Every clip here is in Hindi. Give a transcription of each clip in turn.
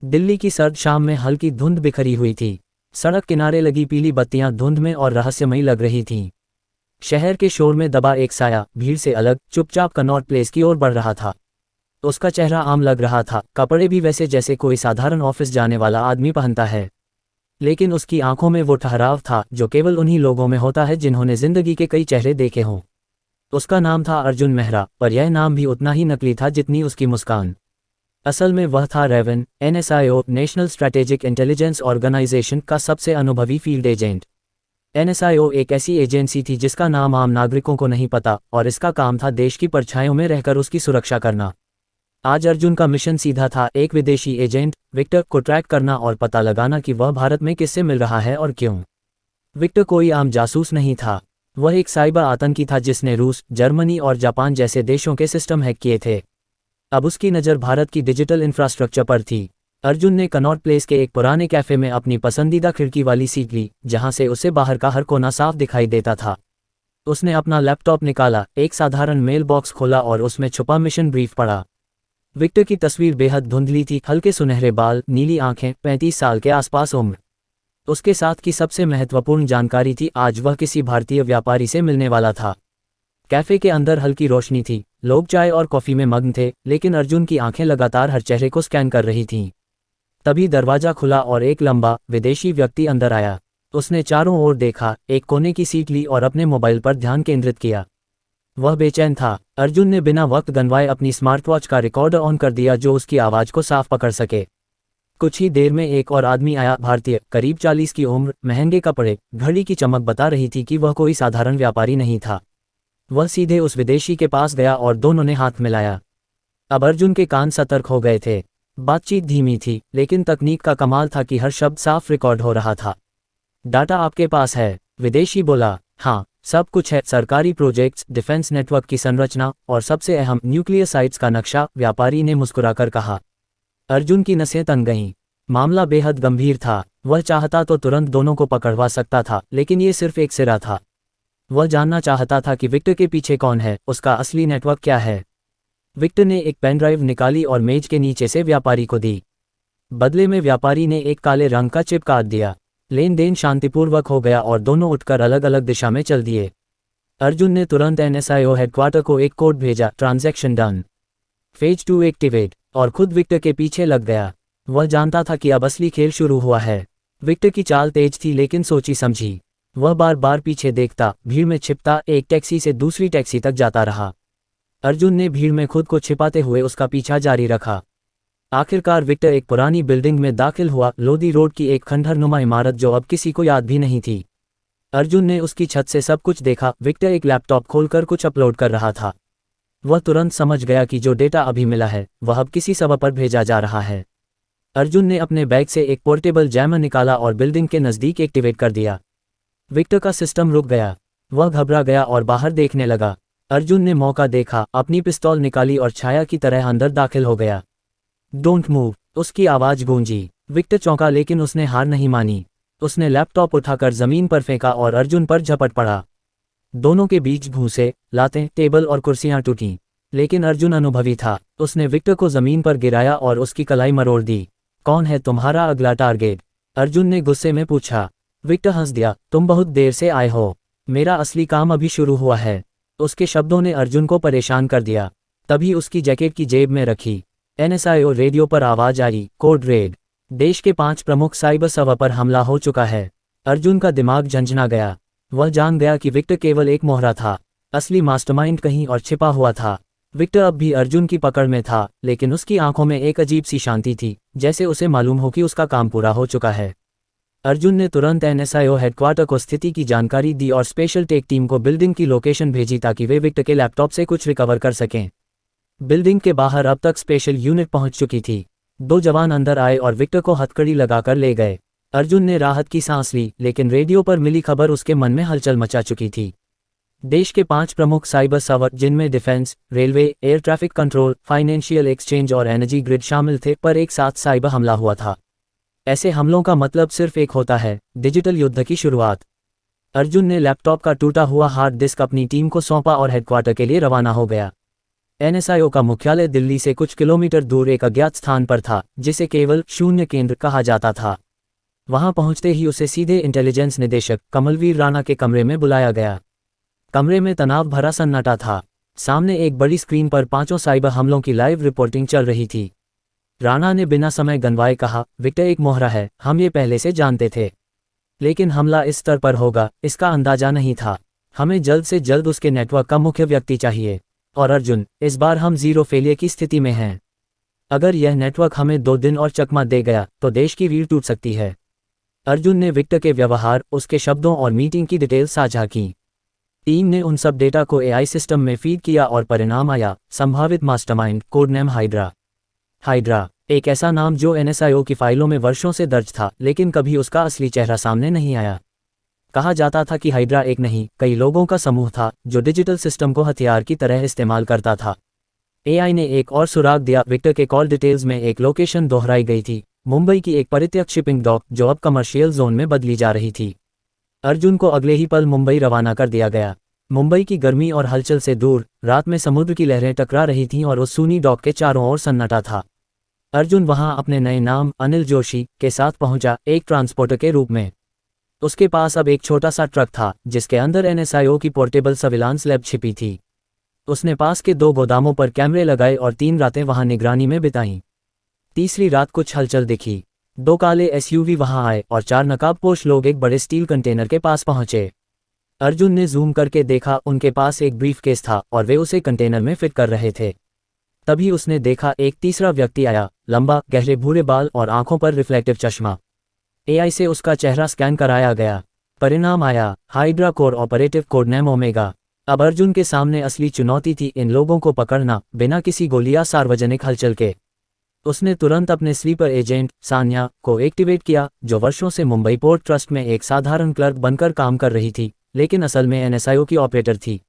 दिल्ली की सर्द शाम में हल्की धुंध बिखरी हुई थी। सड़क किनारे लगी पीली बत्तियां धुंध में और रहस्यमयी लग रही थीं। शहर के शोर में दबा एक साया भीड़ से अलग चुपचाप कनॉट प्लेस की ओर बढ़ रहा था। उसका चेहरा आम लग रहा था, कपड़े भी वैसे जैसे कोई साधारण ऑफिस जाने वाला आदमी पहनता है, लेकिन उसकी आंखों में वो ठहराव था जो केवल उन्हीं लोगों में होता है जिन्होंने जिंदगी के कई चेहरे देखे हों। उसका नाम था अर्जुन मेहरा, पर यह नाम भी उतना ही नकली था जितनी उसकी मुस्कान। असल में वह था Raven, NSIO national strategic intelligence organisation का सबसे अनुभवी फील्ड एजेंट। NSIO एक ऐसी एजेंसी थी जिसका नाम आम नागरिकों को नहीं पता, और इसका काम था देश की परछाइयों में रहकर उसकी सुरक्षा करना। आज अर्जुन का मिशन सीधा था, एक विदेशी एजेंट विक्टर को ट्रैक करना और पता लगाना कि वह भारत में किससे मिल रहा है और क्यों। विक्टर कोई आम जासूस नहीं था, वह एक साइबर आतंकी था जिसने रूस, जर्मनी और जापान जैसे देशों के सिस्टम हैक किए थे। अब उसकी नज़र भारत की डिजिटल इंफ्रास्ट्रक्चर पर थी। अर्जुन ने कनॉट प्लेस के एक पुराने कैफे में अपनी पसंदीदा खिड़की वाली सीट ली, जहां से उसे बाहर का हर कोना साफ दिखाई देता था। उसने अपना लैपटॉप निकाला, एक साधारण मेल बॉक्स खोला और उसमें छुपा मिशन ब्रीफ पढ़ा। विक्टर की तस्वीर बेहद धुंधली थी, हल्के सुनहरे बाल, नीली आंखें, 35 साल के आसपास उम्र। उसके साथ की सबसे महत्वपूर्ण जानकारी थी, आज वह किसी भारतीय व्यापारी से मिलने वाला था। कैफे के अंदर हल्की रोशनी थी, लोग चाय और कॉफी में मग्न थे, लेकिन अर्जुन की आंखें लगातार हर चेहरे को स्कैन कर रही थीं। तभी दरवाजा खुला और एक लंबा, विदेशी व्यक्ति अंदर आया। उसने चारों ओर देखा, एक कोने की सीट ली और अपने मोबाइल पर ध्यान केंद्रित किया। वह बेचैन था। अर्जुन ने बिना वक्त गंवाए अपनी स्मार्टवॉच का रिकॉर्डर ऑन कर दिया जो उसकी आवाज़ को साफ पकड़ सके। कुछ ही देर में एक और आदमी आया, भारतीय, करीब 40 की उम्र, महंगे कपड़े, घड़ी की चमक बता रही थी कि वह कोई साधारण व्यापारी नहीं था। वह सीधे उस विदेशी के पास गया और दोनों ने हाथ मिलाया। अब अर्जुन के कान सतर्क हो गए थे। बातचीत धीमी थी, लेकिन तकनीक का कमाल था कि हर शब्द साफ रिकॉर्ड हो रहा था। डाटा आपके पास है? विदेशी बोला। हाँ, सब कुछ है, सरकारी प्रोजेक्ट्स, डिफेंस नेटवर्क की संरचना और सबसे अहम न्यूक्लियर साइट्स का नक्शा, व्यापारी ने मुस्कुराकर कहा। अर्जुन की नसें तन गईं। मामला बेहद गंभीर था। वह चाहता तो तुरंत दोनों को पकड़वा सकता था, लेकिन ये सिर्फ एक सिरा था। वह जानना चाहता था कि विक्टर के पीछे कौन है, उसका असली नेटवर्क क्या है। विक्टर ने एक पेन ड्राइव निकाली और मेज के नीचे से व्यापारी को दी। बदले में व्यापारी ने एक काले रंग का चिप काट दिया। लेन देन शांतिपूर्वक हो गया और दोनों उठकर अलग अलग दिशा में चल दिए। अर्जुन ने तुरंत NSIO हेडक्वार्टर को एक कोड भेजा, ट्रांजैक्शन डन, फेज 2 एक्टिवेट, और खुद विक्टर के पीछे लग गया। वह जानता था कि अब असली खेल शुरू हुआ है। विक्टर की चाल तेज थी लेकिन सोची समझी। वह बार बार पीछे देखता, भीड़ में छिपता, एक टैक्सी से दूसरी टैक्सी तक जाता रहा। अर्जुन ने भीड़ में खुद को छिपाते हुए उसका पीछा जारी रखा। आखिरकार विक्टर एक पुरानी बिल्डिंग में दाखिल हुआ, लोधी रोड की एक खंडहरनुमा इमारत जो अब किसी को याद भी नहीं थी। अर्जुन ने उसकी छत से सब कुछ देखा। विक्टर एक लैपटॉप खोलकर कुछ अपलोड कर रहा था। वह तुरंत समझ गया कि जो डेटा अभी मिला है वह अब किसी सर्वर पर भेजा जा रहा है। अर्जुन ने अपने बैग से एक पोर्टेबल जैमर निकाला और बिल्डिंग के नज़दीक एक्टिवेट कर दिया। विक्टर का सिस्टम रुक गया। वह घबरा गया और बाहर देखने लगा। अर्जुन ने मौका देखा, अपनी पिस्तौल निकाली और छाया की तरह अंदर दाखिल हो गया। डोंट मूव, उसकी आवाज़ गूंजी। विक्टर चौंका लेकिन उसने हार नहीं मानी। उसने लैपटॉप उठाकर जमीन पर फेंका और अर्जुन पर झपट पड़ा। दोनों के बीच भूसे, लातें, टेबल और कुर्सियां टूटीं, लेकिन अर्जुन अनुभवी था। उसने विक्टर को जमीन पर गिराया और उसकी कलाई मरोड़ दी। कौन है तुम्हारा अगला टारगेट? अर्जुन ने गुस्से में पूछा। विक्टर हंस दिया। तुम बहुत देर से आए हो, मेरा असली काम अभी शुरू हुआ है। उसके शब्दों ने अर्जुन को परेशान कर दिया। तभी उसकी जैकेट की जेब में रखी NSIO रेडियो पर आवाज आई, कोड रेड, देश के 5 प्रमुख साइबर सर्वर पर हमला हो चुका है। अर्जुन का दिमाग झंझना गया। वह जान गया कि विक्टर केवल एक मोहरा था, असली मास्टरमाइंड कहीं और छिपा हुआ था। विक्टर अब भी अर्जुन की पकड़ में था, लेकिन उसकी आंखों में एक अजीब सी शांति थी, जैसे उसे मालूम हो कि उसका काम पूरा हो चुका है। अर्जुन ने तुरंत NSIO हेडक्वार्टर को स्थिति की जानकारी दी और स्पेशल टेक टीम को बिल्डिंग की लोकेशन भेजी ताकि वे विक्टर के लैपटॉप से कुछ रिकवर कर सकें। बिल्डिंग के बाहर अब तक स्पेशल यूनिट पहुंच चुकी थी। 2 जवान अंदर आए और विक्टर को हथकड़ी लगाकर ले गए। अर्जुन ने राहत की सांस ली, लेकिन रेडियो पर मिली खबर उसके मन में हलचल मचा चुकी थी। देश के 5 प्रमुख साइबर सर्वर, जिनमें defence, railway, air traffic control, financial exchange और एनर्जी ग्रिड शामिल थे, पर एक साथ साइबर हमला हुआ था। ऐसे हमलों का मतलब सिर्फ एक होता है, डिजिटल युद्ध की शुरुआत। अर्जुन ने लैपटॉप का टूटा हुआ हार्ड डिस्क अपनी टीम को सौंपा और हेडक्वार्टर के लिए रवाना हो गया। एनएसआईओ का मुख्यालय दिल्ली से कुछ किलोमीटर दूर एक अज्ञात स्थान पर था, जिसे केवल शून्य केंद्र कहा जाता था। वहां पहुंचते ही उसे सीधे इंटेलिजेंस निदेशक कमलवीर राणा के कमरे में बुलाया गया। कमरे में तनाव भरा सन्नाटा था। सामने एक बड़ी स्क्रीन पर 5 साइबर हमलों की लाइव रिपोर्टिंग चल रही थी। राणा ने बिना समय गंवाए कहा, विक्टर एक मोहरा है, हम ये पहले से जानते थे। लेकिन हमला इस स्तर पर होगा, इसका अंदाजा नहीं था। हमें जल्द से जल्द उसके नेटवर्क का मुख्य व्यक्ति चाहिए। और अर्जुन, इस बार हम जीरो फेलियर की स्थिति में हैं। अगर यह नेटवर्क हमें 2 दिन और चकमा दे गया तो देश की रीढ़ टूट सकती है। अर्जुन ने विक्टर के व्यवहार, उसके शब्दों और मीटिंग की डिटेल साझा की। टीम ने उन सब डेटा को एआई सिस्टम में फीड किया और परिणाम आया, संभावित मास्टरमाइंड, कोडनेम हाइड्रा। हाइड्रा, एक ऐसा नाम जो एनएसआईओ की फाइलों में वर्षों से दर्ज था, लेकिन कभी उसका असली चेहरा सामने नहीं आया। कहा जाता था कि हाइड्रा एक नहीं, कई लोगों का समूह था जो डिजिटल सिस्टम को हथियार की तरह इस्तेमाल करता था। एआई ने एक और सुराग दिया। विक्टर के कॉल डिटेल्स में एक लोकेशन दोहराई गई थी, मुंबई की एक परित्यक्त शिपिंग डॉक जो अब कमर्शियल जोन में बदली जा रही थी। अर्जुन को अगले ही पल मुंबई रवाना कर दिया गया। मुंबई की गर्मी और हलचल से दूर, रात में समुद्र की लहरें टकरा रही थीं और उस सूनी डॉक के चारों ओर सन्नाटा था। अर्जुन वहां अपने नए नाम अनिल जोशी के साथ पहुंचा, एक ट्रांसपोर्टर के रूप में। उसके पास अब एक छोटा सा ट्रक था जिसके अंदर एनएसआईओ की पोर्टेबल सर्विलांस लैब छिपी थी। उसने पास के 2 गोदामों पर कैमरे लगाए और 3 रातें वहां निगरानी में बिताईं। तीसरी रात कुछ हलचल दिखी। 2 काले एसयूवी वहां आए और 4 नकाबपोश लोग एक बड़े स्टील कंटेनर के पास पहुंचे। अर्जुन ने जूम करके देखा, उनके पास एक ब्रीफकेस था और वे उसे कंटेनर में फिट कर रहे थे। तभी उसने देखा एक तीसरा व्यक्ति आया, लंबा, गहरे भूरे बाल और आंखों पर रिफ्लेक्टिव चश्मा। एआई से उसका चेहरा स्कैन कराया गया। परिणाम आया, hydra core operative, code name omega. अब अर्जुन के सामने असली चुनौती थी इन लोगों को पकड़ना, बिना किसी गोली या सार्वजनिक हलचल के। उसने तुरंत अपने स्लीपर एजेंट सान्या को एक्टिवेट किया, जो वर्षों से मुंबई पोर्ट ट्रस्ट में एक साधारण क्लर्क बनकर काम कर रही थी, लेकिन असल में एनएसआईओ की ऑपरेटर थी।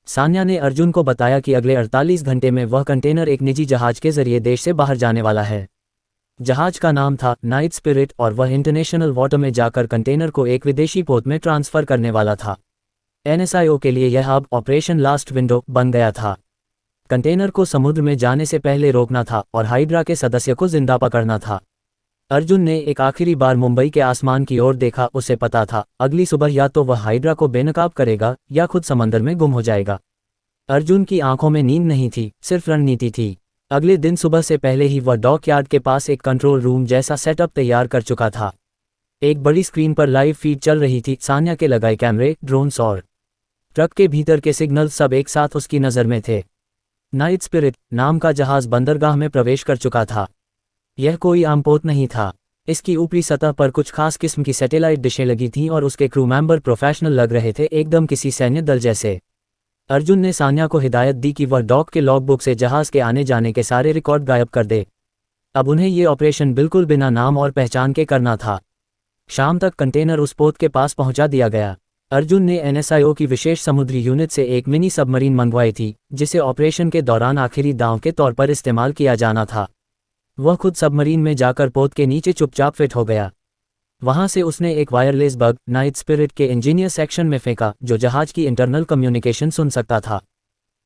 सान्या ने अर्जुन को बताया कि अगले 48 घंटे में वह कंटेनर एक निजी जहाज के जरिए देश से बाहर जाने वाला है। जहाज का नाम था नाइट स्पिरिट और वह इंटरनेशनल वाटर में जाकर कंटेनर को एक विदेशी पोत में ट्रांसफर करने वाला था। एनएसआईओ के लिए यह अब ऑपरेशन लास्ट विंडो बन गया था। कंटेनर को समुद्र में जाने से पहले रोकना था और हाइड्रा के सदस्य को जिंदा पकड़ना था। अर्जुन ने एक आखिरी बार मुंबई के आसमान की ओर देखा। उसे पता था अगली सुबह या तो वह हाइड्रा को बेनकाब करेगा या खुद समंदर में गुम हो जाएगा। अर्जुन की आंखों में नींद नहीं थी, सिर्फ रणनीति थी। अगले दिन सुबह से पहले ही वह डॉकयार्ड के पास एक कंट्रोल रूम जैसा सेटअप तैयार कर चुका था। एक बड़ी स्क्रीन पर लाइव फीड चल रही थी, सान्या के लगाए कैमरे, ड्रोन्स और ट्रक के भीतर के सिग्नल सब एक साथ उसकी नज़र में थे। नाइट स्पिरिट नाम का जहाज बंदरगाह में प्रवेश कर चुका था। यह कोई आम पोत नहीं था। इसकी ऊपरी सतह पर कुछ खास किस्म की सैटेलाइट डिशें लगी थीं और उसके क्रू मेंबर प्रोफेशनल लग रहे थे, एकदम किसी सैन्य दल जैसे। अर्जुन ने सान्या को हिदायत दी कि वह डॉक के लॉगबुक से जहाज के आने जाने के सारे रिकॉर्ड गायब कर दे। अब उन्हें ये ऑपरेशन बिल्कुल बिना नाम और पहचान के करना था। शाम तक कंटेनर उस पोत के पास पहुंचा दिया गया। अर्जुन ने एनएसआईओ की विशेष समुद्री यूनिट से एक मिनी सबमरीन मंगवाई थी, जिसे ऑपरेशन के दौरान आखिरी दांव के तौर पर इस्तेमाल किया जाना था। वह खुद सबमरीन में जाकर पोत के नीचे चुपचाप फिट हो गया। वहां से उसने एक वायरलेस बग नाइट स्पिरिट के इंजीनियर सेक्शन में फेंका, जो जहाज की इंटरनल कम्युनिकेशन सुन सकता था।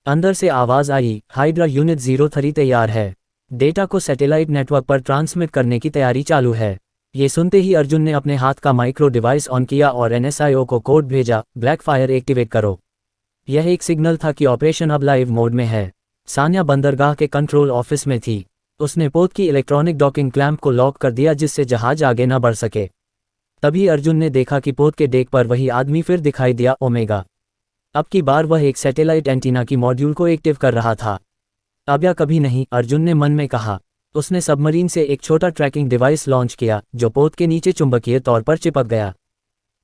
अंदर से आवाज आई, हाइड्रा यूनिट 03 तैयार है। डेटा को सैटेलाइट नेटवर्क पर ट्रांसमिट करने की तैयारी चालू है। ये सुनते ही अर्जुन ने अपने हाथ का माइक्रो डिवाइस ऑन किया और एनएसआईओ को कोड भेजा, ब्लैक फायर एक्टिवेट करो। यह एक सिग्नल था कि ऑपरेशन अब लाइव मोड में है। सान्या बंदरगाह के कंट्रोल ऑफिस में थी। उसने पोत की इलेक्ट्रॉनिक डॉकिंग क्लैंप को लॉक कर दिया, जिससे जहाज आगे न बढ़ सके। तभी अर्जुन ने देखा कि पोत के डेक पर वही आदमी फिर दिखाई दिया, ओमेगा। अब की बार वह एक सैटेलाइट एंटीना की मॉड्यूल को एक्टिव कर रहा था। अब या कभी नहीं, अर्जुन ने मन में कहा। उसने सबमरीन से एक छोटा ट्रैकिंग डिवाइस लॉन्च किया, जो पोत के नीचे चुंबकीय तौर पर चिपक गया।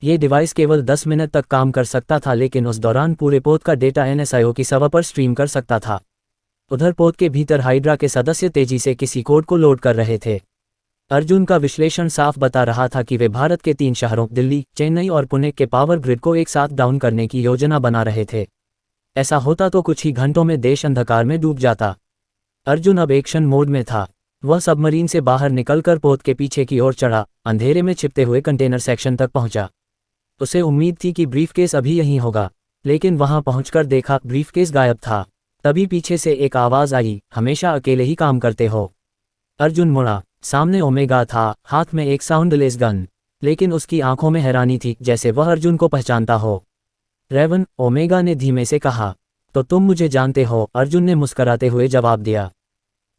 ये डिवाइस केवल 10 मिनट तक काम कर सकता था, लेकिन उस दौरान पूरे पोत का डेटा एनएसआईओ की सर्वर पर स्ट्रीम कर सकता था। उधर पोत के भीतर हाइड्रा के सदस्य तेजी से किसी कोड को लोड कर रहे थे। अर्जुन का विश्लेषण साफ बता रहा था कि वे भारत के 3 शहरों दिल्ली, चेन्नई और पुणे के पावर ग्रिड को एक साथ डाउन करने की योजना बना रहे थे। ऐसा होता तो कुछ ही घंटों में देश अंधकार में डूब जाता। अर्जुन अब एक्शन मोड में था। वह सबमरीन से बाहर निकलकर पोत के पीछे की ओर चढ़ा, अंधेरे में छिपते हुए कंटेनर सेक्शन तक पहुंचा। उसे उम्मीद थी कि ब्रीफकेस अभी यहीं होगा, लेकिन वहां पहुंचकर देखा ब्रीफकेस गायब था। तभी पीछे से एक आवाज आई, हमेशा अकेले ही काम करते हो। अर्जुन मुड़ा, सामने ओमेगा था, हाथ में एक साउंडलेस गन। लेकिन उसकी आंखों में हैरानी थी, जैसे वह अर्जुन को पहचानता हो। रेवन, ओमेगा ने धीमे से कहा। तो तुम मुझे जानते हो, अर्जुन ने मुस्कराते हुए जवाब दिया।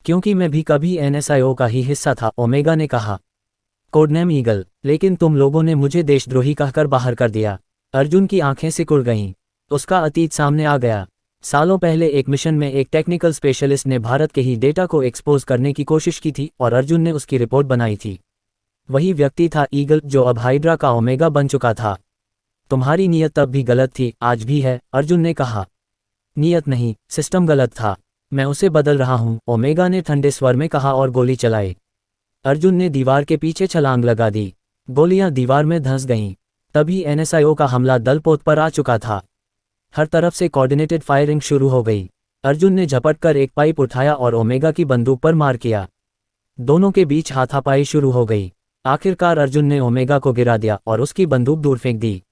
क्योंकि मैं भी कभी एनएसआईओ का ही हिस्सा था, ओमेगा ने कहा। Code name eagle. लेकिन तुम लोगों ने मुझे देशद्रोही कहकर बाहर कर दिया। अर्जुन की आंखें सिकुड़ गईं। उसका अतीत सामने आ गया। सालों पहले एक मिशन में एक टेक्निकल स्पेशलिस्ट ने भारत के ही डेटा को एक्सपोज करने की कोशिश की थी और अर्जुन ने उसकी रिपोर्ट बनाई थी। वही व्यक्ति था ईगल, जो अब हाइड्रा का ओमेगा बन चुका था। तुम्हारी नीयत तब भी गलत थी, आज भी है, अर्जुन ने कहा। नीयत नहीं, सिस्टम गलत था। मैं उसे बदल रहा हूं, ओमेगा ने ठंडे स्वर में कहा और गोली चलाई। अर्जुन ने दीवार के पीछे छलांग लगा दी। गोलियां दीवार में धंस गईं। तभी एनएसआईओ का हमला दल पोत पर आ चुका था। हर तरफ से कोऑर्डिनेटेड फायरिंग शुरू हो गई। अर्जुन ने झपट कर एक पाइप उठाया और ओमेगा की बंदूक पर मार किया। दोनों के बीच हाथापाई शुरू हो गई। आखिरकार अर्जुन ने ओमेगा को गिरा दिया और उसकी बंदूक दूर फेंक दी।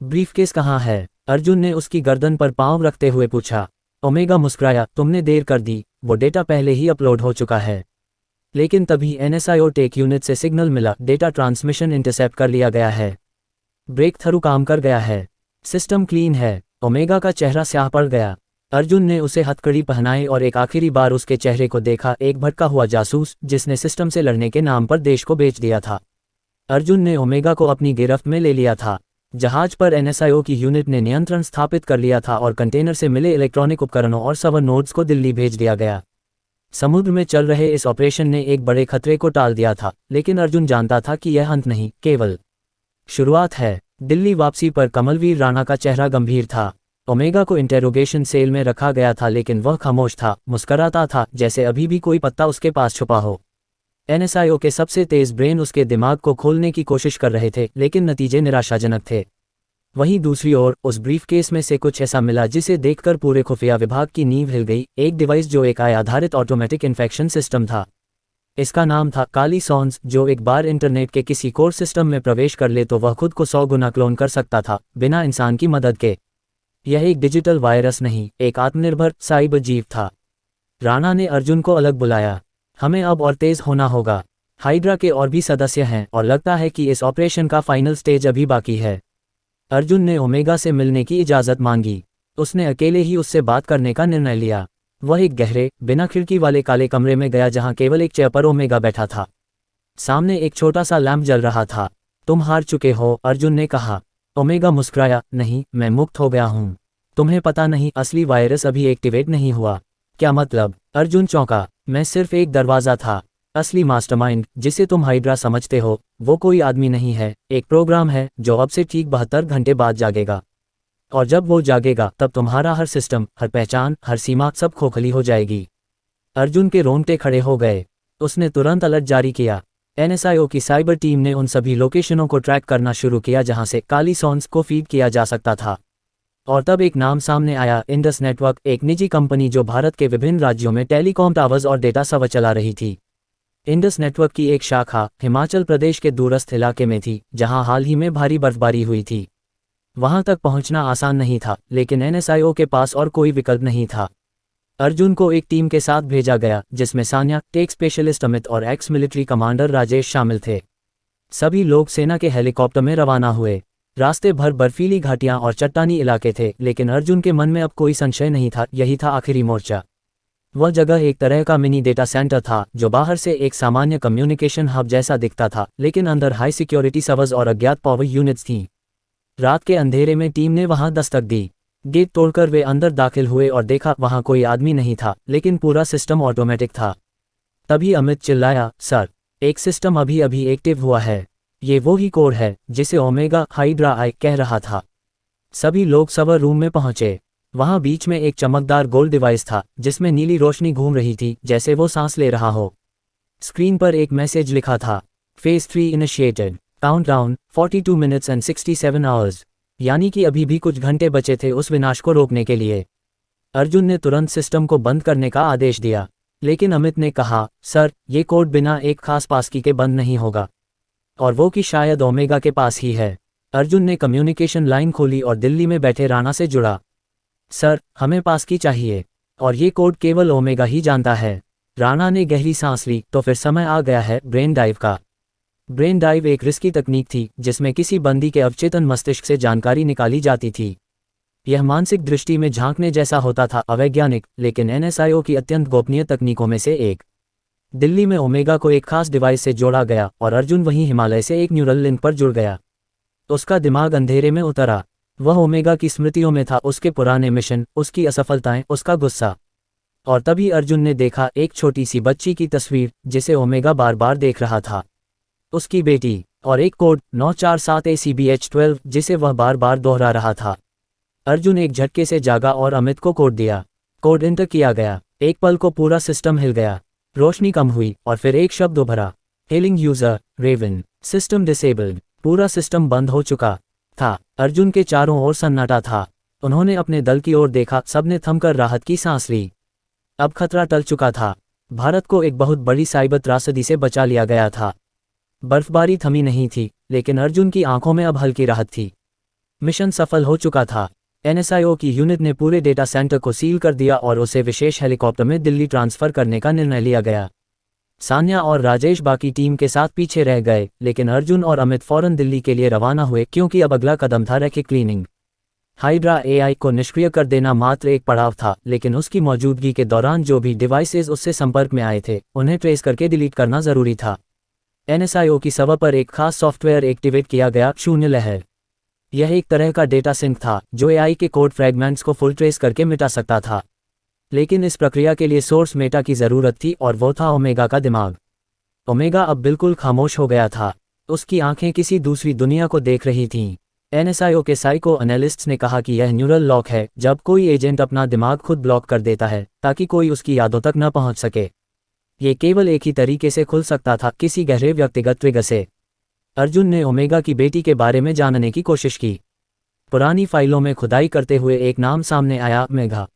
ब्रीफकेस कहाँ है? अर्जुन ने उसकी गर्दन पर पांव रखते हुए पूछा। ओमेगा मुस्कुराया, तुमने देर कर दी, वो डेटा पहले ही अपलोड हो चुका है। लेकिन तभी एनएसआईओ टेक यूनिट से सिग्नल मिला, डेटा ट्रांसमिशन इंटरसेप्ट कर लिया गया है। ब्रेक थ्रू काम कर गया है। सिस्टम क्लीन है। ओमेगा का चेहरा स्याह पड़ गया। अर्जुन ने उसे हथकड़ी पहनाई और एक आखिरी बार उसके चेहरे को देखा, एक भटका हुआ जासूस जिसने सिस्टम से लड़ने के नाम पर देश को बेच दिया था। अर्जुन ने ओमेगा को अपनी गिरफ्त में ले लिया था। जहाज पर एनएसआईओ की यूनिट ने नियंत्रण स्थापित कर लिया था और कंटेनर से मिले इलेक्ट्रॉनिक उपकरणों और सर्वर नोड्स को दिल्ली भेज दिया गया। समुद्र में चल रहे इस ऑपरेशन ने एक बड़े खतरे को टाल दिया था, लेकिन अर्जुन जानता था कि यह अंत नहीं, केवल शुरुआत है। दिल्ली वापसी पर कमलवीर राणा का चेहरा गंभीर था। ओमेगा को इंटेरोगेशन सेल में रखा गया था, लेकिन वह खामोश था, मुस्कराता था, जैसे अभी भी कोई पत्ता उसके पास छुपा हो। एनएसआईओ के सबसे तेज ब्रेन उसके दिमाग को खोलने की कोशिश कर रहे थे, लेकिन नतीजे निराशाजनक थे। वहीं दूसरी ओर उस ब्रीफकेस में से कुछ ऐसा मिला जिसे देखकर पूरे खुफिया विभाग की नींव हिल गई। एक डिवाइस जो एक AI आधारित ऑटोमेटिक इन्फेक्शन सिस्टम था। इसका नाम था काली सॉन्स, जो एक बार इंटरनेट के किसी कोर सिस्टम में प्रवेश कर ले तो वह खुद को 100 गुना क्लोन कर सकता था, बिना इंसान की मदद के। यह एक डिजिटल वायरस नहीं, एक आत्मनिर्भर साइबर जीव था। राणा ने अर्जुन को अलग बुलाया। हमें अब और तेज होना होगा। हाइड्रा के और भी सदस्य हैं और लगता है कि इस ऑपरेशन का फाइनल स्टेज अभी बाकी है। अर्जुन ने ओमेगा से मिलने की इजाज़त मांगी। उसने अकेले ही उससे बात करने का निर्णय लिया। वह एक गहरे, बिना खिड़की वाले काले कमरे में गया जहां केवल एक चेयर पर ओमेगा बैठा था। सामने एक छोटा सा लैंप जल रहा था। तुम हार चुके हो, अर्जुन ने कहा। ओमेगा मुस्कुराया, नहीं, मैं मुक्त हो गया हूं। तुम्हें पता नहीं, असली वायरस अभी एक्टिवेट नहीं हुआ। क्या मतलब? अर्जुन चौंका। मैं सिर्फ एक दरवाज़ा था। असली मास्टरमाइंड, जिसे तुम हाइड्रा समझते हो, वो कोई आदमी नहीं है, एक प्रोग्राम है जो अब से ठीक 72 घंटे बाद जागेगा। और जब वो जागेगा तब तुम्हारा हर सिस्टम, हर पहचान, हर सीमा, सब खोखली हो जाएगी। अर्जुन के रोंगटे खड़े हो गए। उसने तुरंत अलर्ट जारी किया। एनएसआईओ की साइबर टीम ने उन सभी लोकेशनों को ट्रैक करना शुरू किया जहां से काली सॉन्स को फीड किया जा सकता था। और तब एक नाम सामने आया, इंडस नेटवर्क, एक निजी कंपनी जो भारत के विभिन्न राज्यों में टेलीकॉम टावर्स और डेटा सर्वर चला रही थी। इंडस नेटवर्क की एक शाखा हिमाचल प्रदेश के दूरस्थ इलाके में थी, जहां हाल ही में भारी बर्फबारी हुई थी। वहां तक पहुंचना आसान नहीं था, लेकिन एनएसआईओ के पास और कोई विकल्प नहीं था। अर्जुन को एक टीम के साथ भेजा गया, जिसमें सान्या, टेक स्पेशलिस्ट अमित और एक्स मिलिट्री कमांडर राजेश शामिल थे। सभी लोग सेना के हेलीकॉप्टर में रवाना हुए। रास्ते भर बर्फीली घाटियां और चट्टानी इलाके थे, लेकिन अर्जुन के मन में अब कोई संशय नहीं था, यही था आखिरी मोर्चा। वह जगह एक तरह का मिनी डेटा सेंटर था, जो बाहर से एक सामान्य कम्युनिकेशन हब जैसा दिखता था, लेकिन अंदर हाई सिक्योरिटी सर्वर्स और अज्ञात पावर यूनिट्स थीं। रात के अंधेरे में टीम ने वहां दस्तक दी। गेट तोड़कर वे अंदर दाखिल हुए और देखा वहां कोई आदमी नहीं था, लेकिन पूरा सिस्टम ऑटोमेटिक था। तभी अमित चिल्लाया, सर, एक सिस्टम अभी अभी एक्टिव हुआ है। ये वो ही कोड है जिसे ओमेगा हाइड्रा आई कह रहा था। सभी लोग सर्वर रूम में पहुंचे। वहां बीच में एक चमकदार गोल्ड डिवाइस था, जिसमें नीली रोशनी घूम रही थी, जैसे वो सांस ले रहा हो। स्क्रीन पर एक मैसेज लिखा था, phase 3 initiated, countdown 42 minutes and 67 hours. यानी कि अभी भी कुछ घंटे बचे थे उस विनाश को रोकने के लिए। अर्जुन ने तुरंत सिस्टम को बंद करने का आदेश दिया, लेकिन अमित ने कहा, सर, ये कोड बिना एक खास पासकी के बंद नहीं होगा, और वो कि शायद ओमेगा के पास ही है। अर्जुन ने कम्युनिकेशन लाइन खोली और दिल्ली में बैठे राणा से जुड़ा। सर, हमें पासकी चाहिए। और ये कोड केवल ओमेगा ही जानता है। राणा ने गहरी सांस ली। तो फिर समय आ गया है ब्रेन डाइव का। ब्रेन डाइव एक रिस्की तकनीक थी जिसमें किसी बंदी के अवचेतन मस्तिष्क से जानकारी निकाली जाती थी। यह मानसिक दृष्टि में झांकने जैसा होता था, अवैज्ञानिक लेकिन एनएसआईओ की अत्यंत गोपनीय तकनीकों में से एक। दिल्ली में ओमेगा को एक खास डिवाइस से जोड़ा गया और अर्जुन वहीं हिमालय से एक न्यूरल लिंक पर जुड़ गया। उसका दिमाग अंधेरे में उतरा। वह ओमेगा की स्मृतियों में था, उसके पुराने मिशन, उसकी असफलताएं, उसका गुस्सा। और तभी अर्जुन ने देखा एक छोटी सी बच्ची की तस्वीर जिसे ओमेगा बार बार देख रहा था। उसकी बेटी। और एक कोड 947ACBH12 जिसे वह बार बार दोहरा रहा था। अर्जुन एक झटके से जागा और अमित को कोड दिया। कोड इंटर किया गया। एक पल को पूरा सिस्टम हिल गया। रोशनी कम हुई और फिर एक शब्द उभरा, healing user Raven, system disabled. पूरा सिस्टम बंद हो चुका था। अर्जुन के चारों ओर सन्नाटा था। उन्होंने अपने दल की ओर देखा, सबने थमकर राहत की सांस ली। अब खतरा टल चुका था। भारत को एक बहुत बड़ी साइबर त्रासदी से बचा लिया गया था। बर्फबारी थमी नहीं थी, लेकिन अर्जुन की आंखों में अब हल्की राहत थी। मिशन सफल हो चुका था। एनएसआईओ की यूनिट ने पूरे डेटा सेंटर को सील कर दिया और उसे विशेष हेलीकॉप्टर में दिल्ली ट्रांसफर करने का निर्णय लिया गया। सान्या और राजेश बाकी टीम के साथ पीछे रह गए, लेकिन अर्जुन और अमित फौरन दिल्ली के लिए रवाना हुए क्योंकि अब अगला कदम था रैकेट क्लीनिंग। हाइड्रा एआई को निष्क्रिय कर देना मात्र एक पड़ाव था, लेकिन उसकी मौजूदगी के दौरान जो भी डिवाइसेज उससे संपर्क में आए थे उन्हें ट्रेस करके डिलीट करना जरूरी था। एनएसआईओ की सर्वर पर एक खास सॉफ्टवेयर एक्टिवेट किया गया, शून्य लहर। यह एक तरह का डेटा सिंक था जो एआई के कोड फ्रैगमेंट्स को फुल ट्रेस करके मिटा सकता था। लेकिन इस प्रक्रिया के लिए सोर्स मेटा की जरूरत थी और वो था ओमेगा का दिमाग। ओमेगा अब बिल्कुल खामोश हो गया था। उसकी आंखें किसी दूसरी दुनिया को देख रही थीं। एनएसआईओ के साइको एनालिस्ट्स ने कहा कि यह न्यूरल लॉक है, जब कोई एजेंट अपना दिमाग खुद ब्लॉक कर देता है ताकि कोई उसकी यादों तक न पहुंच सके। ये केवल एक ही तरीके से खुल सकता था, किसी गहरे व्यक्तिगत ट्रिगर से। अर्जुन ने ओमेगा की बेटी के बारे में जानने की कोशिश की। पुरानी फाइलों में खुदाई करते हुए एक नाम सामने आया, मेघा।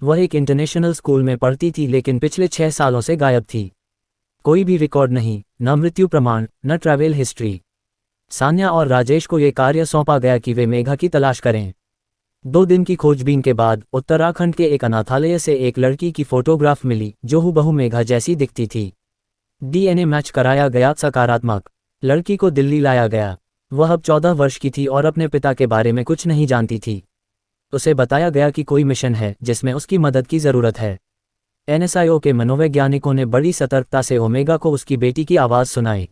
वह एक इंटरनेशनल स्कूल में पढ़ती थी लेकिन पिछले 6 सालों से गायब थी। कोई भी रिकॉर्ड नहीं, न मृत्यु प्रमाण, न ट्रैवल हिस्ट्री। सान्या और राजेश को यह कार्य सौंपा गया कि वे मेघा की तलाश करें। 2 दिन की खोजबीन के बाद उत्तराखंड के एक अनाथालय से एक लड़की की फोटोग्राफ मिली जो हूबहू मेघा जैसी दिखती थी। डीएनए मैच कराया गया, सकारात्मक। लड़की को दिल्ली लाया गया। वह अब 14 वर्ष की थी और अपने पिता के बारे में कुछ नहीं जानती थी। उसे बताया गया कि कोई मिशन है जिसमें उसकी मदद की जरूरत है। एनएसआईओ के मनोवैज्ञानिकों ने बड़ी सतर्कता से ओमेगा को उसकी बेटी की आवाज़ सुनाई।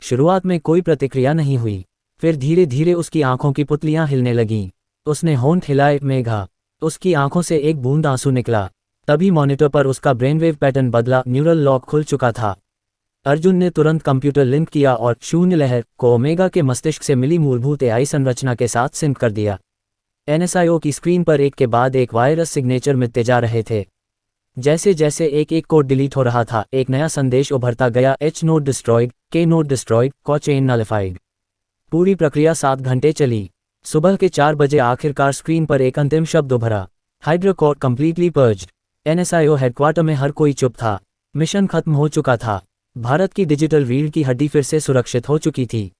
शुरुआत में कोई प्रतिक्रिया नहीं हुई, फिर धीरे धीरे उसकी आंखों की पुतलियां हिलने लगीं। उसने होंठ हिलाए, मेघा। उसकी आंखों से एक बूंद आंसू निकला। तभी मॉनिटर पर उसका ब्रेनवेव पैटर्न बदला, न्यूरल लॉक खुल चुका था। अर्जुन ने तुरंत कंप्यूटर लिंक किया और शून्य लहर को ओमेगा के मस्तिष्क से मिली मूलभूत एआई संरचना के साथ सिंक कर दिया। एनएसआईओ की स्क्रीन पर एक के बाद एक वायरस सिग्नेचर मिटते जा रहे थे। जैसे जैसे एक एक कोड डिलीट हो रहा था, एक नया संदेश उभरता गया, H node destroyed, K node destroyed, को चेन नलिफाइड। पूरी प्रक्रिया 7 घंटे चली। सुबह के 4 बजे आखिरकार स्क्रीन पर एक अंतिम शब्द उभरा, हाइड्रा कोर कंप्लीटली पर्ज्ड। एनएसआईओ हेडक्वार्टर में हर कोई चुप था। मिशन खत्म हो चुका था। भारत की डिजिटल रीढ़ की हड्डी फिर से सुरक्षित हो चुकी थी।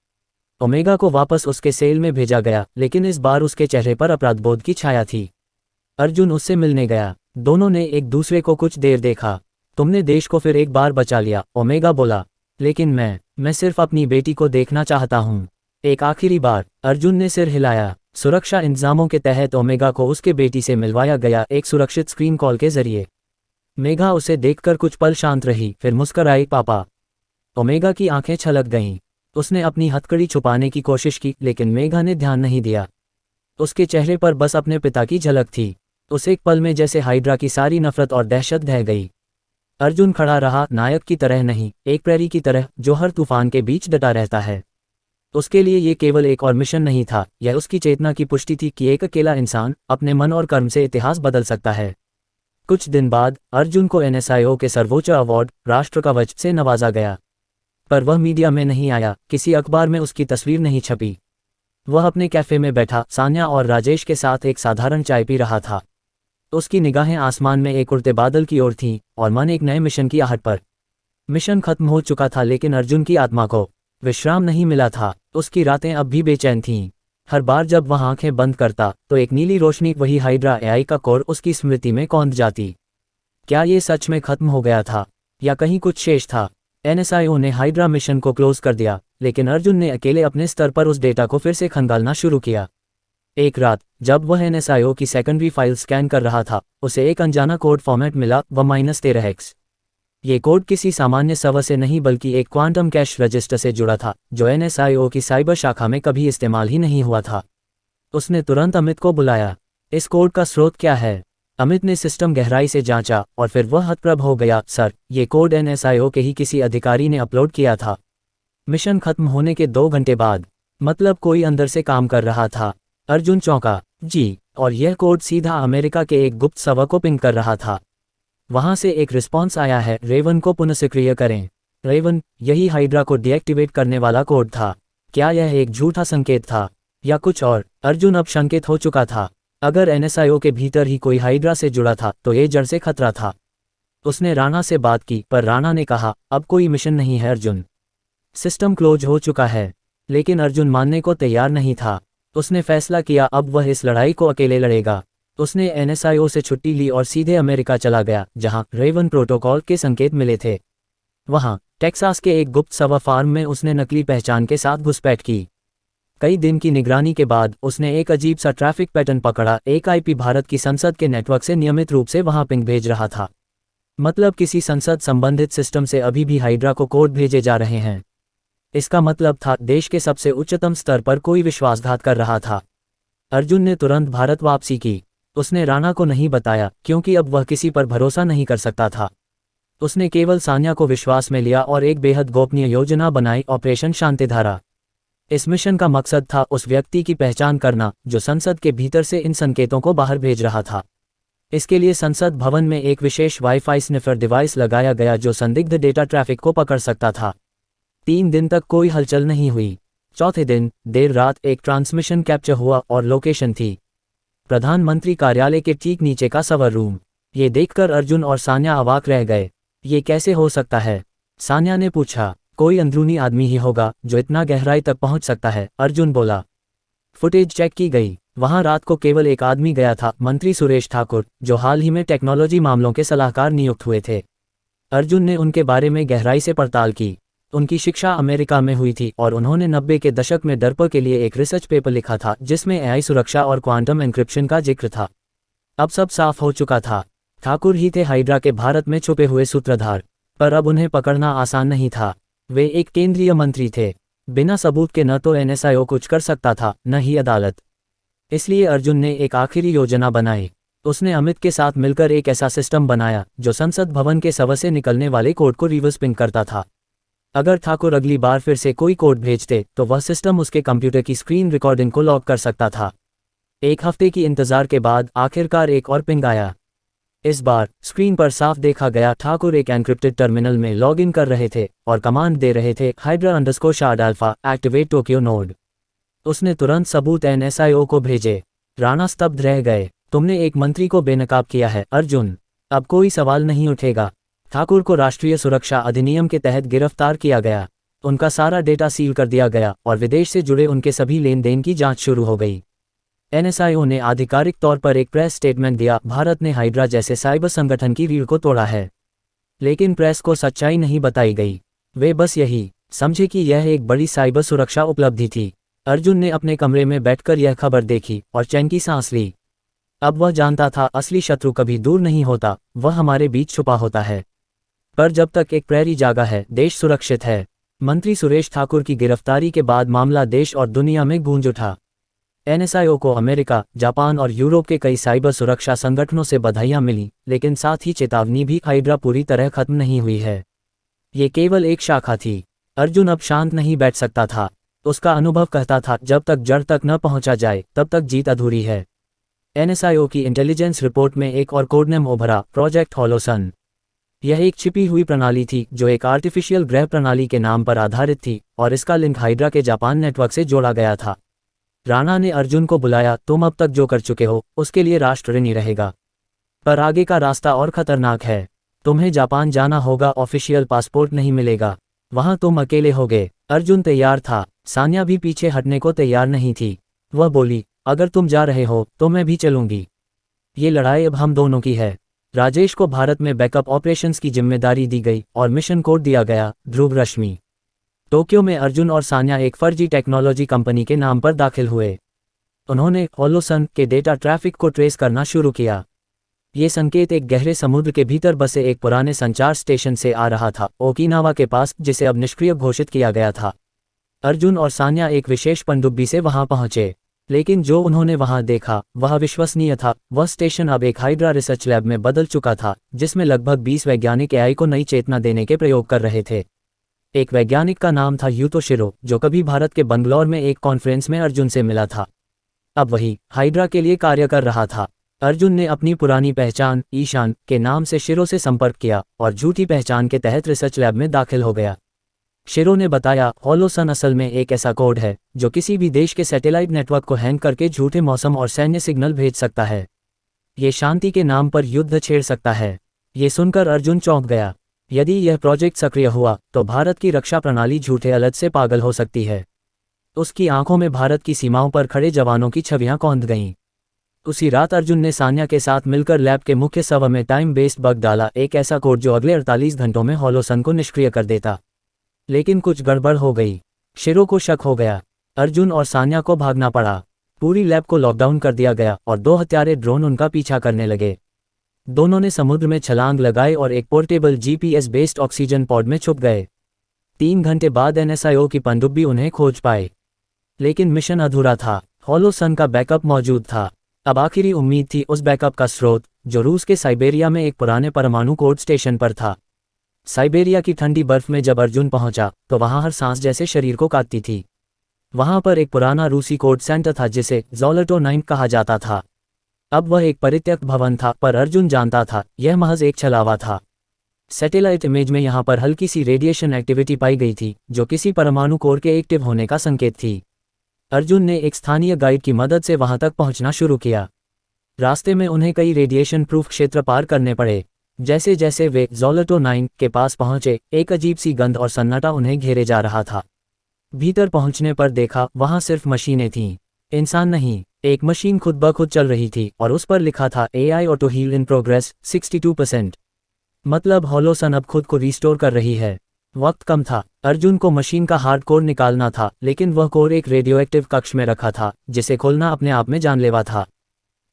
ओमेगा को वापस उसके सेल में भेजा गया, लेकिन इस बार उसके चेहरे पर अपराधबोध की छाया थी। अर्जुन उससे मिलने गया। दोनों ने एक दूसरे को कुछ देर देखा। तुमने देश को फिर एक बार बचा लिया, ओमेगा बोला। लेकिन मैं सिर्फ अपनी बेटी को देखना चाहता हूँ, एक आखिरी बार। अर्जुन ने सिर हिलाया। सुरक्षा इंतजामों के तहत ओमेगा को उसके बेटी से मिलवाया गया, एक सुरक्षित स्क्रीन कॉल के जरिए। मेघा उसे देखकर कुछ पल शांत रही, फिर मुस्कराई, पापा। ओमेगा की आंखें छलक गईं। उसने अपनी हथकड़ी छुपाने की कोशिश की, लेकिन मेघा ने ध्यान नहीं दिया। उसके चेहरे पर बस अपने पिता की झलक थी। उस एक पल में जैसे हाइड्रा की सारी नफरत और दहशत ढह गई। अर्जुन खड़ा रहा, नायक की तरह नहीं, एक प्रेरी की तरह जो हर तूफान के बीच डटा रहता है। उसके लिए ये केवल एक और मिशन नहीं था, यह उसकी चेतना की पुष्टि थी कि एक अकेला इंसान अपने मन और कर्म से इतिहास बदल सकता है। कुछ दिन बाद अर्जुन को एनएसआईओ के सर्वोच्च अवार्ड राष्ट्र कवच से नवाजा गया। पर वह मीडिया में नहीं आया, किसी अखबार में उसकी तस्वीर नहीं छपी। वह अपने कैफे में बैठा सान्या और राजेश के साथ एक साधारण चाय पी रहा था। उसकी निगाहें आसमान में एक उड़ते बादल की ओर थीं और मन एक नए मिशन की आहट पर। मिशन खत्म हो चुका था, लेकिन अर्जुन की आत्मा को विश्राम नहीं मिला था। उसकी रातें अब भी बेचैन थीं। हर बार जब वह आंखें बंद करता तो एक नीली रोशनी, वही हाइड्रा एआई का कोर, उसकी स्मृति में कौंध जाती। क्या ये सच में खत्म हो गया था या कहीं कुछ शेष था? एनएसआईओ ने हाइड्रा मिशन को क्लोज कर दिया, लेकिन अर्जुन ने अकेले अपने स्तर पर उस डेटा को फिर से खंगालना शुरू किया। एक रात जब वह एनएसआईओ की सेकेंडरी फाइल स्कैन कर रहा था, उसे एक अनजाना कोड फॉर्मेट मिला, W-13X। ये कोड किसी सामान्य सर्वर से नहीं बल्कि एक क्वांटम कैश रजिस्टर से जुड़ा था, जो एनएसआईओ की साइबर शाखा में कभी इस्तेमाल ही नहीं हुआ था। उसने तुरंत अमित को बुलाया। इस कोड का स्रोत क्या है? अमित ने सिस्टम गहराई से जांचा और फिर वह हतप्रभ हो गया। सर, ये कोड एनएसआईओ के ही किसी अधिकारी ने अपलोड किया था, मिशन खत्म होने के 2 घंटे बाद। मतलब कोई अंदर से काम कर रहा था। अर्जुन चौंका। जी, और यह कोड सीधा अमेरिका के एक गुप्त सर्वर को पिंग कर रहा था। वहां से एक रिस्पॉन्स आया है, रेवन को पुनः सक्रिय करें। रेवन, यही हाइड्रा को डीएक्टिवेट करने वाला कोड था। क्या यह एक झूठा संकेत था या कुछ और? अर्जुन अब शंकित हो चुका था। अगर एनएसआईओ के भीतर ही कोई हाइड्रा से जुड़ा था तो ये जड़ से खतरा था। उसने राणा से बात की, पर राणा ने कहा, अब कोई मिशन नहीं है अर्जुन, सिस्टम क्लोज हो चुका है। लेकिन अर्जुन मानने को तैयार नहीं था। उसने फैसला किया अब वह इस लड़ाई को अकेले लड़ेगा। उसने एनएसआईओ से छुट्टी ली और सीधे अमेरिका चला गया, जहां रेवन प्रोटोकॉल के संकेत मिले थे। वहां टेक्सास के एक गुप्त सर्वर फार्म में उसने नकली पहचान के साथ घुसपैठ की। कई दिन की निगरानी के बाद उसने एक अजीब सा ट्रैफिक पैटर्न पकड़ा। एक आईपी भारत की संसद के नेटवर्क से नियमित रूप से वहां पिंग भेज रहा था। मतलब किसी संसद संबंधित सिस्टम से अभी भी हाइड्रा को कोड भेजे जा रहे हैं। इसका मतलब था देश के सबसे उच्चतम स्तर पर कोई विश्वासघात कर रहा था। अर्जुन ने तुरंत भारत वापसी की। उसने राणा को नहीं बताया, क्योंकि अब वह किसी पर भरोसा नहीं कर सकता था। उसने केवल सान्या को विश्वास में लिया और एक बेहद गोपनीय योजना बनाई, ऑपरेशन शांतिधारा। इस मिशन का मकसद था उस व्यक्ति की पहचान करना जो संसद के भीतर से इन संकेतों को बाहर भेज रहा था। इसके लिए संसद भवन में एक विशेष वाईफाई स्निफर डिवाइस लगाया गया जो संदिग्ध डेटा ट्रैफिक को पकड़ सकता था। 3 दिन तक कोई हलचल नहीं हुई। चौथे दिन देर रात एक ट्रांसमिशन कैप्चर हुआ और लोकेशन थी प्रधानमंत्री कार्यालय के ठीक नीचे का सर्वर रूम। ये देखकर अर्जुन और सान्या अवाक रह गए। ये कैसे हो सकता है? सान्या ने पूछा। कोई अंदरूनी आदमी ही होगा जो इतना गहराई तक पहुंच सकता है, अर्जुन बोला। फुटेज चेक की गई। वहां रात को केवल एक आदमी गया था, मंत्री सुरेश ठाकुर, जो हाल ही में टेक्नोलॉजी मामलों के सलाहकार नियुक्त हुए थे। अर्जुन ने उनके बारे में गहराई से पड़ताल की। उनकी शिक्षा अमेरिका में हुई थी और उन्होंने 90 के दशक में डरपोक के लिए एक रिसर्च पेपर लिखा था जिसमें एआई सुरक्षा और क्वांटम एन्क्रिप्शन का जिक्र था। अब सब साफ हो चुका था। ठाकुर ही थे हाइड्रा के भारत में छुपे हुए सूत्रधार, पर अब उन्हें पकड़ना आसान नहीं था। वे एक केंद्रीय मंत्री थे। बिना सबूत के न तो एनएसआईओ कुछ कर सकता था, न ही अदालत। इसलिए अर्जुन ने एक आखिरी योजना बनाई। उसने अमित के साथ मिलकर एक ऐसा सिस्टम बनाया जो संसद भवन के सर्वर से निकलने वाले कोड को रिवर्स पिंग करता था। अगर ठाकुर अगली बार फिर से कोई कोड भेजते तो वह सिस्टम उसके कंप्यूटर की स्क्रीन रिकॉर्डिंग को लॉक कर सकता था। 1 हफ्ते की इंतजार के बाद आखिरकार एक और पिंग आया। इस बार स्क्रीन पर साफ देखा गया ठाकुर एक एन्क्रिप्टेड टर्मिनल में लॉग इन कर रहे थे और कमांड दे रहे थे, हाइड्रा_शार्ड अल्फा एक्टिवेट टोक्यो नोड। उसने तुरंत सबूत एनएसआईओ को भेजे। राणा स्तब्ध रह गए। तुमने एक मंत्री को बेनकाब किया है अर्जुन, अब कोई सवाल नहीं उठेगा। ठाकुर को राष्ट्रीय सुरक्षा अधिनियम के तहत गिरफ्तार किया गया। उनका सारा डेटा सील कर दिया गया और विदेश से जुड़े उनके सभी लेन देन की जांच शुरू हो गई। एनएसआईओ ने आधिकारिक तौर पर एक प्रेस स्टेटमेंट दिया, भारत ने हाइड्रा जैसे साइबर संगठन की रीढ़ को तोड़ा है। लेकिन प्रेस को सच्चाई नहीं बताई गई। वे बस यही समझे कि यह एक बड़ी साइबर सुरक्षा उपलब्धि थी। अर्जुन ने अपने कमरे में बैठकर यह खबर देखी और चैन की सांस ली। अब वह जानता था असली शत्रु कभी दूर नहीं होता, वह हमारे बीच छुपा होता है। पर जब तक एक प्रहरी जागा है, देश सुरक्षित है। मंत्री सुरेश ठाकुर की गिरफ्तारी के बाद मामला देश और दुनिया में गूंज उठा। एनएसआईओ को अमेरिका, जापान और यूरोप के कई साइबर सुरक्षा संगठनों से बधाइयां मिली, लेकिन साथ ही चेतावनी भी, हाइड्रा पूरी तरह खत्म नहीं हुई है। ये केवल एक शाखा थी। अर्जुन अब शांत नहीं बैठ सकता था। उसका अनुभव कहता था, जब तक जड़ तक न पहुंचा जाए तब तक जीत अधूरी है। एनएसआईओ की इंटेलिजेंस रिपोर्ट में एक और कोडनेम उभरा, प्रोजेक्ट हॉलोसन। यह एक छिपी हुई प्रणाली थी जो एक आर्टिफिशियल ग्रह प्रणाली के नाम पर आधारित थी और इसका लिंक हाइड्रा के जापान नेटवर्क से जोड़ा गया था। राणा ने अर्जुन को बुलाया। तुम अब तक जो कर चुके हो उसके लिए राष्ट्र ऋणी रहेगा, पर आगे का रास्ता और खतरनाक है। तुम्हें जापान जाना होगा, ऑफिशियल पासपोर्ट नहीं मिलेगा, वहां तुम अकेले होगे। अर्जुन तैयार था। सान्या भी पीछे हटने को तैयार नहीं थी। वह बोली, अगर तुम जा रहे हो तो मैं भी चलूंगी। ये लड़ाई अब हम दोनों की है। राजेश को भारत में बैकअप ऑपरेशंस की जिम्मेदारी दी गई और मिशन कोड दिया गया, ध्रुव रश्मि। टोक्यो में अर्जुन और सान्या एक फर्जी टेक्नोलॉजी कंपनी के नाम पर दाखिल हुए। उन्होंने होलोसन के डेटा ट्रैफिक को ट्रेस करना शुरू किया। ये संकेत एक गहरे समुद्र के भीतर बसे एक पुराने संचार स्टेशन से आ रहा था, ओकिनावा के पास, जिसे अब निष्क्रिय घोषित किया गया था। अर्जुन और सान्या एक विशेष पनडुब्बी से वहां पहुंचे, लेकिन जो उन्होंने वहां देखा वह अविश्वसनीय था। वह स्टेशन अब एक हाइड्रा रिसर्च लैब में बदल चुका था, जिसमें लगभग 20 वैज्ञानिक एआई को नई चेतना देने के प्रयोग कर रहे थे। एक वैज्ञानिक का नाम था यूतो शिरो, जो कभी भारत के बंगलौर में एक कॉन्फ्रेंस में अर्जुन से मिला था। अब वही हाइड्रा के लिए कार्य कर रहा था। अर्जुन ने अपनी पुरानी पहचान ईशान के नाम से शिरो से संपर्क किया और झूठी पहचान के तहत रिसर्च लैब में दाखिल हो गया। शिरो ने बताया, होलोसन असल में एक ऐसा कोड है जो किसी भी देश के सैटेलाइट नेटवर्क को हैंग करके झूठे मौसम और सैन्य सिग्नल भेज सकता है। ये शांति के नाम पर युद्ध छेड़ सकता है। ये सुनकर अर्जुन चौंक गया। यदि यह प्रोजेक्ट सक्रिय हुआ तो भारत की रक्षा प्रणाली झूठे अलर्ट से पागल हो सकती है। उसकी आंखों में भारत की सीमाओं पर खड़े जवानों की छवियां कौंध गईं। उसी रात अर्जुन ने सान्या के साथ मिलकर लैब के मुख्य सर्वर में टाइम बेस्ड बग डाला, एक ऐसा कोड जो अगले 48 घंटों में होलोसन को निष्क्रिय कर देता। लेकिन कुछ गड़बड़ हो गई। शिरो को शक हो गया। अर्जुन और सान्या को भागना पड़ा। पूरी लैब को लॉकडाउन कर दिया गया और 2 हत्यारे ड्रोन उनका पीछा करने लगे। दोनों ने समुद्र में छलांग लगाई और एक portable GPS based oxygen pod में छुप गए। 3 घंटे बाद एनएसआईओ की पनडुब्बी उन्हें खोज पाए, लेकिन मिशन अधूरा था। होलोसन का बैकअप मौजूद था। अब आखिरी उम्मीद थी उस बैकअप का स्रोत, जो रूस के साइबेरिया में एक पुराने परमाणु कोड स्टेशन पर था। साइबेरिया की ठंडी बर्फ में जब अर्जुन पहुंचा तो वहां हर सांस जैसे शरीर को काटती थी। वहां पर एक पुराना रूसी कोड सेंटर था जिसे ज़ोलेटो 9 कहा जाता था। अब वह एक परित्यक्त भवन था, पर अर्जुन जानता था यह महज एक छलावा था। सैटेलाइट इमेज में यहां पर हल्की सी रेडिएशन एक्टिविटी पाई गई थी, जो किसी परमाणु कोर के एक्टिव होने का संकेत थी। अर्जुन ने एक स्थानीय गाइड की मदद से वहां तक पहुंचना शुरू किया। रास्ते में उन्हें कई रेडिएशन प्रूफ क्षेत्र पार करने पड़े। जैसे जैसे वे ज़ोलेटो 9 के पास पहुंचे, एक अजीब सी गंध और सन्नाटा उन्हें घेरे जा रहा था। भीतर पहुंचने पर देखा वहां सिर्फ मशीनें थीं, इंसान नहीं। एक मशीन खुद ब खुद चल रही थी और उस पर लिखा था AI auto heal in progress 62%। मतलब होलोसन अब खुद को रिस्टोर कर रही है। वक्त कम था। अर्जुन को मशीन का हार्ड कोर निकालना था, लेकिन वह कोर एक रेडियोएक्टिव कक्ष में रखा था, जिसे खोलना अपने आप में जानलेवा था।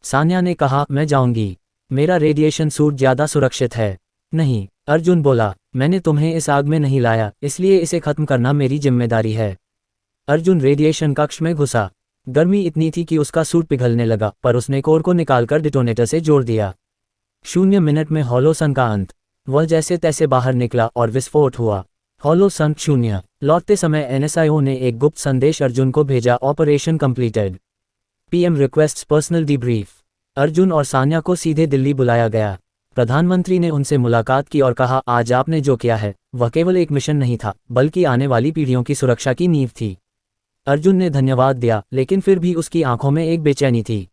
सान्या ने कहा, मैं जाऊंगी, मेरा रेडिएशन सूट ज्यादा सुरक्षित है। नहीं, अर्जुन बोला, मैंने तुम्हें इस आग में नहीं लाया, इसलिए इसे खत्म करना मेरी जिम्मेदारी है। अर्जुन रेडिएशन कक्ष में घुसा। गर्मी इतनी थी कि उसका सूट पिघलने लगा, पर उसने कोर को निकालकर डिटोनेटर से जोड़ दिया। 0 मिनट में होलोसन का अंत। वह जैसे तैसे बाहर निकला और विस्फोट हुआ। होलोसन 0। लौटते समय एनएसआईओ ने एक गुप्त संदेश अर्जुन को भेजा, operation completed, PM requests personal debrief. Arjun और सान्या को सीधे दिल्ली बुलाया गया। प्रधानमंत्री ने उनसे मुलाकात की और कहा, आज आपने जो किया है वह केवल एक मिशन नहीं था, बल्कि आने वाली पीढ़ियों की सुरक्षा की नींव थी। अर्जुन ने धन्यवाद दिया, लेकिन फिर भी उसकी आंखों में एक बेचैनी थी।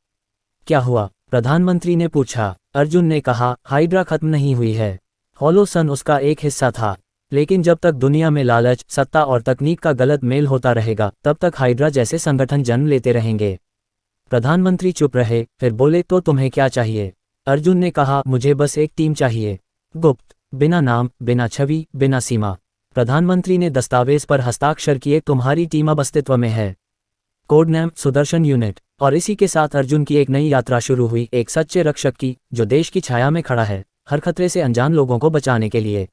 क्या हुआ? प्रधानमंत्री ने पूछा। अर्जुन ने कहा, हाइड्रा खत्म नहीं हुई है। होलोसन उसका एक हिस्सा था, लेकिन जब तक दुनिया में लालच, सत्ता और तकनीक का गलत मेल होता रहेगा, तब तक हाइड्रा जैसे संगठन जन्म लेते रहेंगे। प्रधानमंत्री चुप रहे, फिर बोले, तो तुम्हें क्या चाहिए? अर्जुन ने कहा, मुझे बस एक टीम चाहिए, गुप्त, बिना नाम, बिना छवि, बिना सीमा। प्रधानमंत्री ने दस्तावेज पर हस्ताक्षर किए, तुम्हारी टीम अब अस्तित्व में है। Code name Sudarshan unit. और इसी के साथ अर्जुन की एक नई यात्रा शुरू हुई, एक सच्चे रक्षक की, जो देश की छाया में खड़ा है, हर खतरे से अनजान लोगों को बचाने के लिए।